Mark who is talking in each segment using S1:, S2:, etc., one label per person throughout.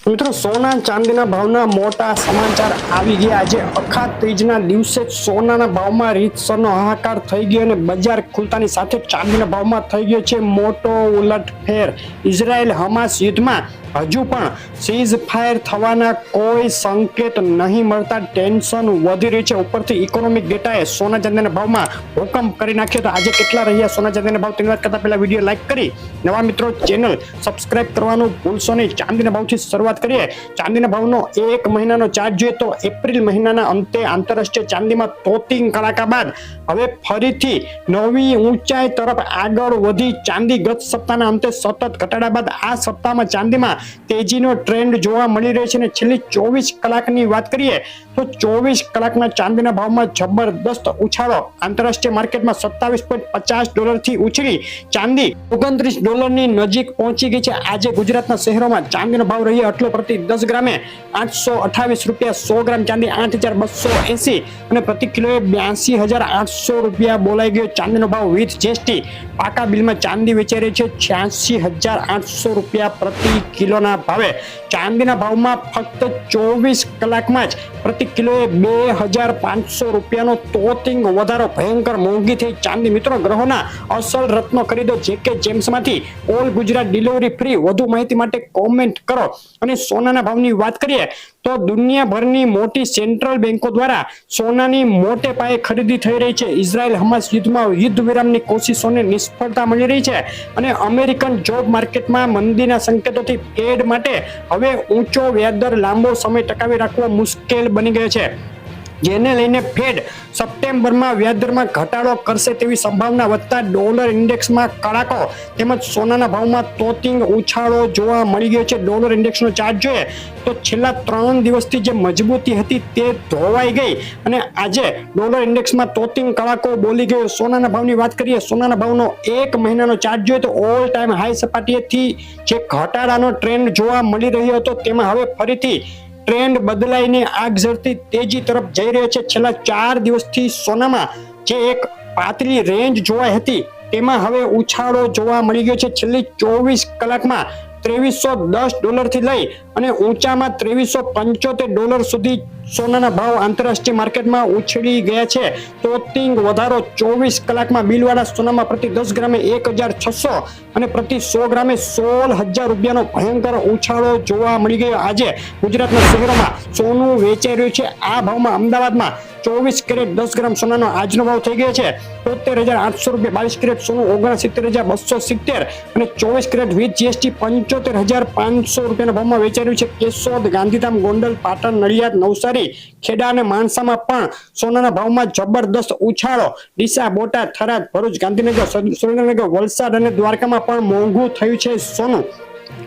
S1: મિત્રો સોના ચાંદીના ભાવના મોટા સમાચાર આવી ગયા। આજે અખાત ત્રીજના દિવસે સોનાના ભાવમાં રીતસરનો હાહાકાર થઈ ગયો અને બજાર ખુલતાની સાથે ચાંદીના ભાવમાં થઈ ગયો છે મોટો ઉલટફેર। ઇઝરાયલ હમાસ યુદ્ધમાં હજુ પણ સીઝ ફાયર થવાના કોઈ સંકેત નહીં મળતા ટેન્શન વધી રહ્યું છે। ઉપરથી ઇકોનોમિક ડેટાએ સોના ચાંદીના ભાવમાં હુકમ કરી નાખ્યો। તો આજે કેટલા રહ્યા સોના ચાંદીના ભાવ તેની વાત કરતા પહેલા વિડીયો લાઈક કરી નવા મિત્રો ચેનલ સબસ્ક્રાઇબ કરવાનું ભૂલશો નહીં। ચાંદીના ભાવથી શરૂઆત કરીએ। ચાંદીના ભાવનો એક મહિનાનો ચાર્ટ જોઈએ તો એપ્રિલ મહિનાના અંતે આંતરરાષ્ટ્રીય ચાંદીમાં તોતિંગ કડાકા બાદ હવે ફરીથી નવી ઊંચાઈ તરફ આગળ વધી। ચાંદી ગત સપ્તાહના અંતે સતત ઘટાડા બાદ આ સપ્તાહમાં ચાંદીમાં તેજીનો ટ્રેન્ડ જોવા મળી રહ્યો છે। અને છેલ્લી 24 કલાકની વાત કરીએ તો 24 કલાકના ચાંદીના ભાવમાં જબરદસ્ત ઉછાળો। આંતરરાષ્ટ્રીય માર્કેટમાં $27.50 થી ઉછળી ચાંદી $29 નજીક પહોંચી ગઈ છે। આજે ગુજરાતના શહેરોમાં ચાંદીનો ભાવ રહ્યો આટલો પ્રતિ 10 ગ્રામે ₹828, 100 ગ્રામ ચાંદી 8,280 અને પ્રતિ કિલોએ ₹82,800 બોલાઈ ગયો। ચાંદીનો ભાવ વિથ જીએસટી પાકા બિલમાં ચાંદી વેચાઈ રહી છે ₹86,800 પ્રતિ કિલોના ભાવે। ચાંદીના ભાવમાં ફક્ત 24 કલાકમાં જ પ્રતિ કિલોએ ₹2,500 તોતિંગ વધારો। ભયંકર મોંઘી થઈ ચાંદી। મિત્રો ગ્રહોના અસલ રત્નો ખરીદો જેકે જેમ્સમાંથી ઓલ ગુજરાત ડિલિવરી ફ્રી। વધુ માહિતી માટે કોમેન્ટ કરો। અને સોનાના ભાવની વાત કરીએ તો દુનિયાભરની મોટી સેન્ટ્રલ બેંકો દ્વારા સોનાની મોટે પાયે ખરીદી થઈ રહી છે। ઇઝરાયલ હમાસ યુદ્ધમાં યુદ્ધ વિરામની કોશિશોને નિષ્ફળતા મળી રહી છે અને અમેરિકન જોબ માર્કેટમાં મંદીના સંકેતોથી ફેડ માટે હવે ઊંચો વ્યાજદર લાંબો સમય ટકાવી રાખવો મુશ્કેલ બની ગયો છે, જેને લઈને ફેડ સપ્ટેમ્બરમાં વ્યાજદરમાં ઘટાડો કરશે તેવી સંભાવના વધતા ડોલર ઇન્ડેક્સમાં કડાકો તેમજ સોનાના ભાવમાં તોતિંગ ઉછાળો જોવા મળી ગયો છે। ડોલર ઇન્ડેક્સનો ચાર્ટ જોઈએ તો છેલ્લા 3 દિવસથી જે મજબૂતી હતી તે ધોવાઈ ગઈ અને આજે ડોલર ઇન્ડેક્સમાં તોતિંગ કડાકો બોલી ગયો। સોનાના ભાવની વાત કરીએ। સોનાના ભાવનો એક મહિનાનો ચાર્ટ જોઈએ તો ઓલ ટાઈમ હાઈ સપાટીએથી જે ઘટાડાનો ટ્રેન્ડ જોવા મળી રહ્યો હતો તેમાં હવે ફરીથી ટ્રેન્ડ બદલાઈને આગ ઝરતી તેજી તરફ જઈ રહ્યો છે। છેલ્લા 4 દિવસથી સોનામાં જે એક પાતળી રેન્જ જોવાઈ હતી તેમાં હવે ઉછાળો જોવા મળી ગયો છે। છેલ્લી 24 કલાકમાં $2310 થી લઈ અને ઊંચામાં $2375 સુધી સોનાના ભાવ આંતરરાષ્ટ્રીય માર્કેટમાં ઉછળી ગયા છે। તોતિંગ વધારો 24 કલાકમાં બિલવાળા સોનામાં પ્રતિ 10 ગ્રામે 1,600 અને પ્રતિ 100 ગ્રામે ₹16,000 ભયંકર ઉછાળો જોવા મળી ગયો। આજે ગુજરાતના શહેરોમાં સોનું વેચાઈ રહ્યું છે। આ ભાવમાં અમદાવાદમાં 24 કેરેટ 10 ગ્રામ સોનાનો આજનો ભાવ થઈ ગયો છે ₹73,800, 22 કેરેટ સોનું 69,270 અને 24 કેરેટ વિથ જીએસટી ₹75,500 ભાવમાં વેચાઈ રહ્યું છે। કેશોદ, ગાંધીધામ, ગોંડલ, પાટણ, નડિયાદ, નવસારી, ખેડા અને માણસામાં પણ સોનાના ભાવમાં જબરદસ્ત ઉછાળો। ડીસા, બોટાદ, થરાદ, ભરૂચ, ગાંધીનગર, સુરેન્દ્રનગર, વલસાડ અને દ્વારકામાં પણ મોંઘું થયું છે સોનું।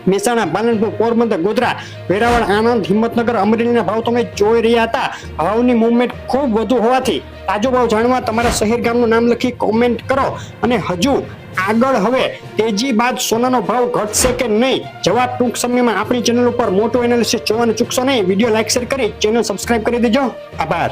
S1: મહેસાણા, પાલનપુર, પોરબંદર, ગોધરા, વેરાવળ, આણંદ, હિંમતનગર, અમરેલીના ભાવ તમે જોઈ રહ્યા હતા। ભાવની મૂવમેન્ટ ખૂબ વધુ હોવાથી તાજો ભાવ જાણવા તમારા શહેર ગામનું નામ લખી કોમેન્ટ કરો। અને હજુ આગળ હવે તેજી બાદ સોનાનો ભાવ ઘટશે કે નહીં જવાબ ટૂંક સમયમાં આપણી ચેનલ ઉપર મોટું એનાલિસિસ જોવાનું ચૂકશો નહીં। વિડીયો લાઈક શેર કરી ચેનલ સબસ્ક્રાઇબ કરી દેજો। આભાર।